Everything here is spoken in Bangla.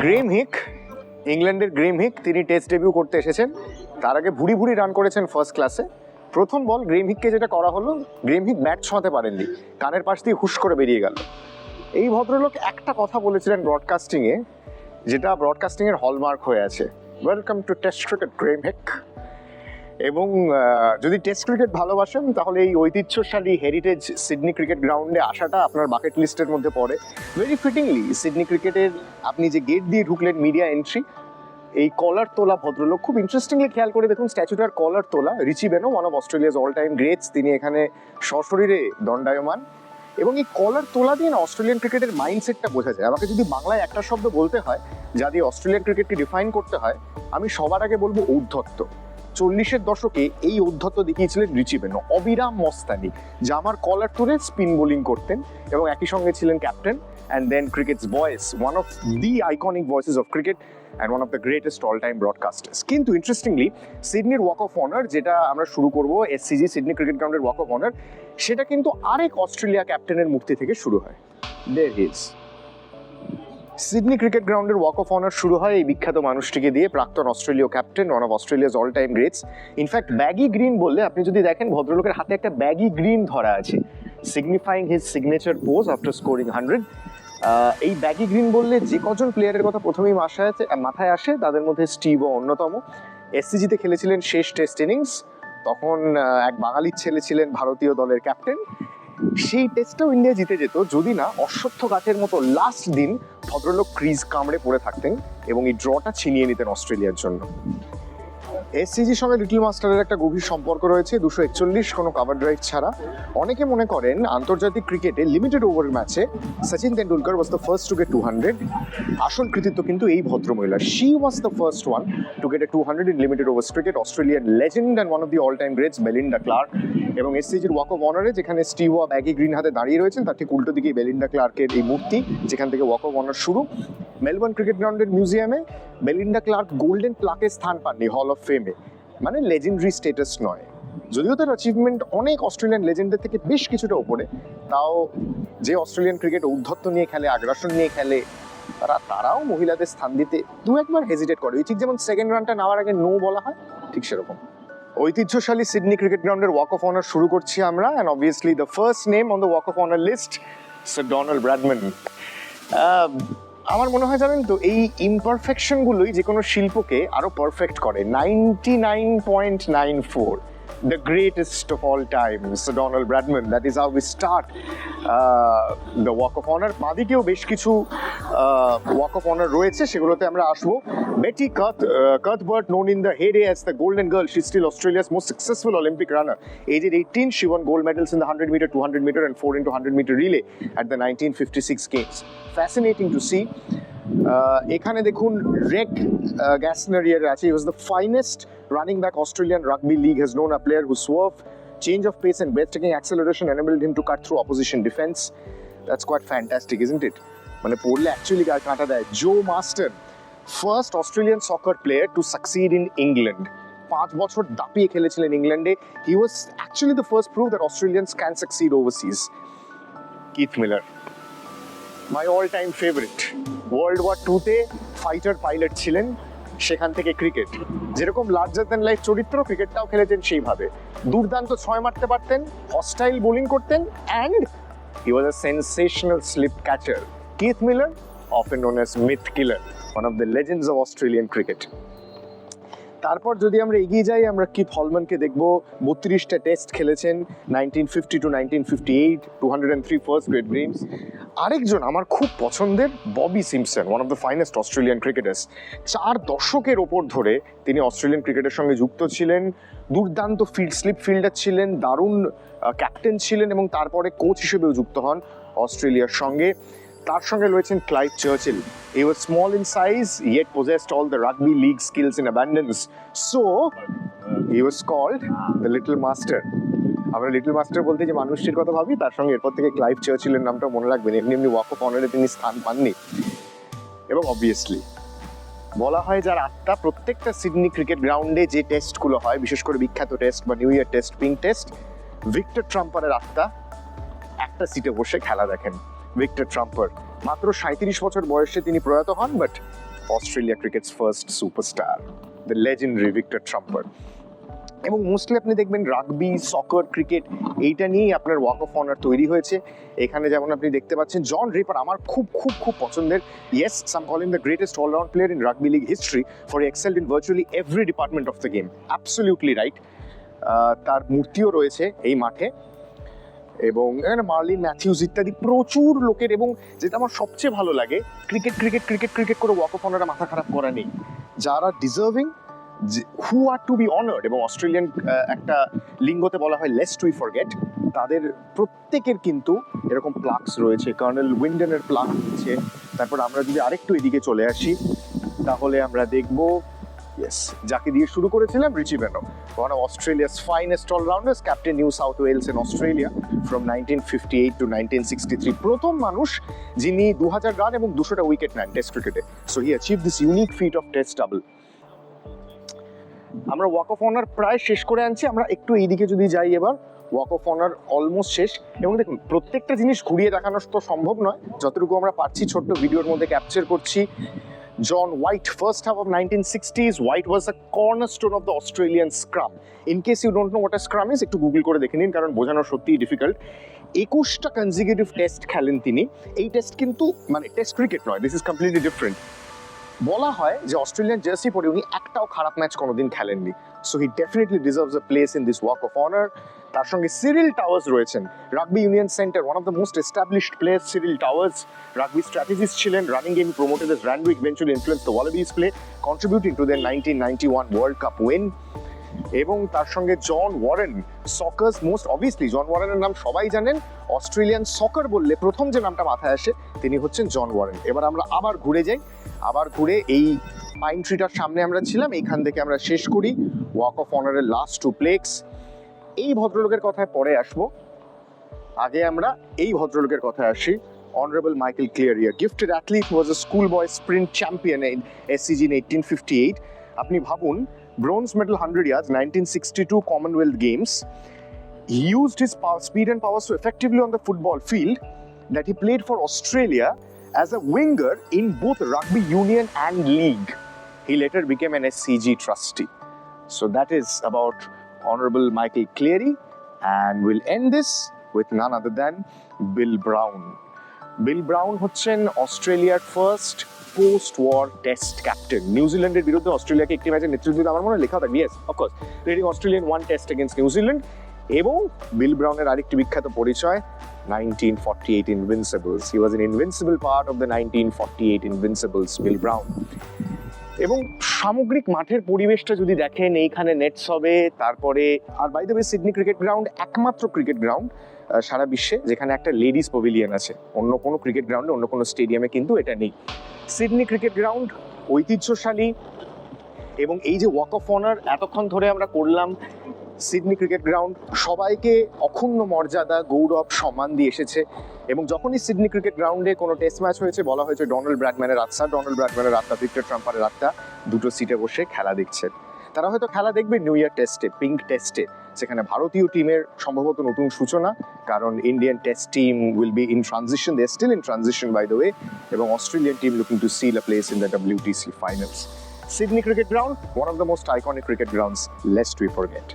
গ্রেম হিক, ইংল্যান্ডের গ্রেম হিক, তিনি টেস্ট ডেবিউ করতে এসেছেন। তার আগে ভুড়ি ভুড়ি রান করেছেন ফার্স্ট ক্লাসে। প্রথম বল গ্রেম হিককে যেটা করা হলো, গ্রেম হিক ব্যাট ছোঁয়াতে পারেননি, কানের পাশ দিয়ে হুশ করে বেরিয়ে গেল। এই ভদ্রলোক একটা কথা বলেছিলেন ব্রডকাস্টিংয়ে, যেটা ব্রডকাস্টিংয়ের হলমার্ক হয়ে আছে, welcome to test cricket Graeme Hick. এবং যদি টেস্ট ক্রিকেট ভালোবাসেন তাহলে এই ঐতিহ্যশালী হেরিটেজ সিডনি ক্রিকেট গ্রাউন্ডে আসাটা আপনার বাকেট লিস্টের মধ্যে পড়ে। ভেরি ফিটিংলি সিডনি ক্রিকেটের আপনি যে গেট দিয়ে ঢুকলেন মিডিয়া এন্ট্রি, এই কলার তোলা ভদ্রলোক, খুব ইন্টারেস্টিংলি খেয়াল করে দেখুন স্ট্যাচুটার কলার তোলা। Richie Benaud, one of Australia's all time greats, তিনি এখানে সশরীরে দণ্ডায়মান। এবং এই কলার তোলা দিয়ে না অস্ট্রেলিয়ান ক্রিকেটের মাইন্ডসেটটা বোঝা যায়। আমাকে যদি বাংলায় একটা শব্দ বলতে হয় যা দিয়ে অস্ট্রেলিয়ান ক্রিকেটকে ডিফাইন করতে হয়, আমি সবার আগে বলবো ঔদ্ধত্য। 40-এর দশকে এই ঔদ্ধত্য দেখিয়েছিলেন রিচি বেনো, অবিরাম মস্তানি, জামার কলার তুলে স্পিন বোলিং করতেন এবং একই সঙ্গে ছিলেন captain and then cricket's voice, one of the iconic voices of cricket and one of the greatest all time broadcasters. কিন্তু ইন্টারেস্টিংলি সিডনির ওয়াক অফ অনার, যেটা আমরা শুরু করবো এসসিজি সিডনি ক্রিকেট গ্রাউন্ডের ওয়াক অফ অনার, সেটা কিন্তু আরেক অস্ট্রেলিয়া ক্যাপ্টেনের মূর্তি থেকে শুরু হয়। There he is. Sydney cricket গ্রাউন্ডের ওয়াক অফ অনার শুরু হয় এই বিখ্যাত মানুষটিকে দিয়ে, প্রাক্তন অস্ট্রেলীয় captain, one of Australia's all time greats. In fact baggy green বললে, আপনি যদি দেখেন ভদ্রলোকের হাতে একটা ব্যাগি গ্রিন ধরা আছে, signifying his signature pose after scoring 100। এই ব্যাগি গ্রিন বললে যে কজন প্লেয়ারের কথা প্রথমেই মাথায় আসে তাদের মধ্যে স্টিভও অন্যতম। এসসিজিতে খেলেছিলেন শেষ টেস্ট ইনিংস, তখন এক বাঙালির ছেলে ছিলেন ভারতীয় দলের ক্যাপ্টেন। সেই টেস্টটাও ইন্ডিয়া জিতে যেত যদি না অশ্বত্থ গাছের মতো লাস্ট দিন ভদ্রলোক ক্রিজ কামড়ে পড়ে থাকতেন এবং এই ড্রটা ছিনিয়ে নিতেন অস্ট্রেলিয়ার জন্য। এসসিজির সঙ্গে লিটল মাস্টারের একটা গভীর সম্পর্ক রয়েছে, 241 কোনো কাভার ড্রাইভ ছাড়া। অনেকে মনে করেন আন্তর্জাতিক ক্রিকেটে লিমিটেড ওভার ম্যাচে Sachin Tendulkar was the first to get 200। আসল কৃতিত্ব কিন্তু এই ভদ্রমহিলা। She was the first one to get a 200 in limited overs cricket. Australian legend and one of the all time greats Belinda Clark. এবং এসসিজির ওয়াক অফ অনারে যেখানে স্টিভও ব্যাগি গ্রিন হাতে দাঁড়িয়ে রয়েছেন, তার ঠিক উল্টো দিকে বেলিন্ডা ক্লার্কের এই মূর্তি, যেখান থেকে ওয়াক অফ অনার শুরু। মেলবোর্ন ক্রিকেট গ্রাউন্ডের মিউজিয়ামে বেলিন্ডা ক্লার্ক গোল্ডেন প্লাকে স্থান পাননি হল অফ ফেমে, মানে লেজেন্ডারি স্টেটাস নয়। যদিও তার অ্যাচিভমেন্ট অনেক অস্ট্রেলিয়ান লেজেন্ডের থেকে বেশ কিছুটা ওপরে, তাও যে অস্ট্রেলিয়ান ক্রিকেট ঔদ্ধত্য নিয়ে খেলে, আগ্রাসন নিয়ে খেলে, তারাও মহিলাদের স্থান দিতে দু একবার হেজিটেট করে। ঠিক যেমন সেকেন্ড রানটা নেওয়ার আগে নো বলা হয়, ঠিক সেরকম। ঐতিহ্যশালী সিডনি ক্রিকেট গ্রাউন্ডের ওয়াক অফ অনার শুরু করছি আমরা, and obviously the first name on the walk of honour list, sir Donald Bradman. আমার মনে হয় জানেন তো, এই ইমপারফেকশনগুলোই যে কোনো শিল্পকে আরো পারফেক্ট করে। 99.94, the greatest of all time, Sir Donald Bradman. That is how we start the Walk of Honor. বাদিকেও বেশ কিছু Walk of Honor রয়েছে, সেগুলোতে আমরা আসবো। Betty Cuthbert, known in the heyday as the Golden Girl, she's still Australia's most successful Olympic runner. Aged 18, she won gold medals in the 100 meter, 200 meter and 4 into 100 meter relay at the 1956 games. Fascinating to see. এখানে দেখুন রেক গ্যাসনারিয়ার আছে। He was the finest running back Australian rugby league has known, a player whose swerve, change of pace and breathtaking acceleration enabled him to cut through opposition defense. That's quite fantastic, isn't it? মানে পড়লে অ্যাকচুয়ালি কাঁটা দেয়। Joe Marston, first Australian soccer player to succeed in England. 5 বছর দাপিয়ে খেলেছিলেন ইংল্যান্ডে। He was actually the first proof that Australians can succeed overseas. Keith Miller, my all time favourite. World war 2-তে ফাইটার পাইলট ছিলেন, সেখান থেকে ক্রিকেট। যেরকম লার্জার দ্যান লাইফ চরিত্র, ক্রিকেটটাও খেলেছেন সেইভাবে। দুর্দান্ত 6 মারতে পারতেন, হস্টাইল বোলিং করতেন, and he was a sensational slip catcher. Keith Miller, often known as myth killer, one of the legends of Australian cricket. তারপর যদি আমরা এগিয়ে যাই, আমরা কিথ হলম্যানকে দেখবো। 32টা টেস্ট খেলেছেন, 1950 to 1958, 203 ফার্স্ট গ্রেড গেমস। আরেকজন আমার খুব পছন্দের, Bobby Simpson, one of the finest Australian cricketers. 4 দশকের ওপর ধরে তিনি অস্ট্রেলিয়ান ক্রিকেটের সঙ্গে যুক্ত ছিলেন। দুর্দান্ত স্লিপ ফিল্ডার ছিলেন, দারুণ ক্যাপ্টেন ছিলেন এবং তারপরে কোচ হিসেবেও যুক্ত হন অস্ট্রেলিয়ার সঙ্গে। তার সঙ্গে রয়েছেন Clive Churchill. He was small in size, yet possessed all the rugby league skills in abundance. So, he was called the Little Master. আমরা লিটল মাস্টার বলতে যে মানুষটির কথা ভাবি, তার সঙ্গে এরপর থেকে ক্লাইভ চার্চিলের নামটা মনে রাখবেন। এমনি এমনি ওয়াক অফ অনারে তিনি স্থান পাননি। এবং অবভিয়াসলি বলা হয় যার আত্মা, প্রত্যেকটা সিডনি ক্রিকেট গ্রাউন্ডে যে টেস্টগুলো হয়, বিশেষ করে বিখ্যাত টেস্ট বা new year test, pink test, Victor ট্রাম্পারের আত্মা একটা সিটে বসে খেলা দেখেন। Victor Trumper. মাত্র 37 বছর বয়সে তিনি প্রয়াত হন, but Australia cricket's first superstar, the legendary Victor Trumper. এবং মোস্টলি আপনি দেখবেন রাগবি, সকার, ক্রিকেট এইটা নিয়েই আপনার ওয়াক অফ অনার তৈরি হয়েছে। এখানে যেমন আপনি দেখতে পাচ্ছেন জন রিপার, আমার খুব খুব খুব পছন্দের, yes some call him the greatest allround player in rugby league history for excelled in virtually every department of the game, absolutely right. তার মূর্তিও রয়েছে এই মাঠে। এবং এখানে মার্লিন ম্যাথিউজ ইত্যাদি প্রচুর লোকের। এবং যেটা আমার সবচেয়ে ভালো লাগে, ক্রিকেট ক্রিকেট ক্রিকেট ক্রিকেট করে ওয়াক অফ অনারে মাথা খারাপ করা নেই। যারা ডিজার্ভিং, হু আর টু বি অনার্ড, এবং অস্ট্রেলিয়ান একটা লিঙ্গতে বলা হয় লেস্ট উই ফরগেট, তাদের প্রত্যেকের কিন্তু এরকম প্লাকস রয়েছে। কর্নেল উইন্ডেনের প্লাক রয়েছে। তারপর আমরা যদি আরেকটু এদিকে চলে আসি, তাহলে আমরা দেখবো ইয়েস, যাকে দিয়ে শুরু করেছিলাম, Richi বেনো, one of Australia's finest all-rounders, captain New South Wales in Australia from 1958 to 1963, প্রথম মানুষ যিনি 2000 রান এবং 200টা উইকেট নেন টেস্ট ক্রিকেটে। So he achieved this unique feat of test double. আমরা ওয়াক অফ অনার প্রায় শেষ করে আনছি। আমরা একটু এইদিকে যদি যাই, এবার ওয়াক অফ অনার অলমোস্ট শেষ। এবং দেখুন, প্রত্যেকটা জিনিস ঘুরিয়ে দেখানো তো সম্ভব নয়, যতটুকু আমরা পারছি ছোট্ট ভিডিওর মধ্যে ক্যাপচার করছি। John White, first half of 1960s, White was a cornerstone of the Australian scrum. In case you don't know what a scrum is, একটু গুগল করে দেখে নিন, কারণ বোঝানো সত্যিই ডিফিকাল্ট। 21টা কনজিকিউটিভ টেস্ট খেলেন তিনি। এই টেস্ট কিন্তু মানে টেস্ট ক্রিকেট নয়, দিস ইজ কমপ্লিটলি ডিফারেন্ট। বলা হয় যে অস্ট্রেলিয়ান জার্সি পরে উনি একটাও খারাপ ম্যাচ কোনোদিন খেলেননি। So he definitely deserves a place in this walk of honour. তার সঙ্গে সিরিল টাওয়ার্স রয়েছেন, rugby union centre, one of the most established players Cyril Towers. Rugby strategist ছিলেন, running game promoted as Randwick, eventually influence the Wallabies play, contributing to the 1991 world cup win. এবং তার সঙ্গে John Warren, soccer's most obviously, John ওয়ারেনের নাম সবাই জানেন। অস্ট্রেলিয়ান সকার বললে প্রথম যে নামটা মাথায় আসে তিনি হচ্ছেন জন ওয়ারেন। এবার আমরা আবার ঘুরে যাই, আবার ঘুরে এই পাইন ট্রিটার সামনে আমরা ছিলাম, এইখান থেকে আমরা শেষ করি ওয়াক অফ অনারের লাস্ট টু প্লেক্স। এই ভদ্রলোকের কথায় পরে আসবো, আগে আমরা এই ভদ্রলোকের কথায় আসি। Honorable Michael Cleary, a gifted athlete who was a schoolboy sprint champion in SCG in 1858. আপনি ভাবুন, bronze medal 100 yards, 1962 Commonwealth Games. He used his speed and power so effectively on the football field that he played for Australia as a winger in both rugby union and league. He later became an SCG trustee. So that is about Honorable Michael Cleary, and we'll end this with none other than Bill Brown. Bill Brown হচ্ছেন অস্ট্রেলিয়ার first post war test captain. নিউজিল্যান্ডের বিরুদ্ধে অস্ট্রেলিয়াকে একটি ম্যাচে নেতৃত্ব দিতে আমার মনে লেখা থাকবে, yes of course, leading Australian one test against New Zealand. এবং বিল ব্রাউনের আরেকটি বিখ্যাত পরিচয় 1948 invincibles. He was an invincible part of the 1948 invincibles, Bill Brown. এবং সামগ্রিক মাঠের পরিবেশটা যদি দেখেন, এইখানে নেটস হবে, তারপরে আর by the way Sydney cricket ground একমাত্র ক্রিকেট গ্রাউন্ড সারা বিশ্বে যেখানে একটা লেডিস পভিলিয়ন আছে। অন্য কোনো ক্রিকেট গ্রাউন্ডে, অন্য কোনো স্টেডিয়ামে কিন্তু এটা নেই। সিডনি ক্রিকেট গ্রাউন্ড ঐতিহ্যশালী। এবং এই যে ওয়াক অফ অনার এতক্ষণ ধরে আমরা করলাম, সিডনি ক্রিকেট গ্রাউন্ড সবাইকে অক্ষুণ্ণ মর্যাদা, গৌরব, সম্মান দিয়ে এসেছে। এবং যখনই সিডনি ক্রিকেট গ্রাউন্ডে কোনো টেস্ট ম্যাচ হয়েছে, বলা হয়েছে ডোনাল্ড ব্র্যাডম্যানের আত্মা, ডোনাল্ড ব্র্যাডম্যানের আত্মা, ভিক্টর ট্রাম্পারের আত্মা দুটো সিটে বসে খেলা দেখছেন। তারা হয়তো খেলা দেখবে নিউ ইয়ার টেস্টে, পিঙ্ক টেস্টে, সেখানে ভারতীয় টিমের সম্ভবত নতুন সূচনা, কারণ Indian test team will be in transition, they are still in transition by the way, এবং Australian team looking to seal a place in the WTC finals. Sydney Cricket Ground, one of the most iconic cricket grounds, lest we forget.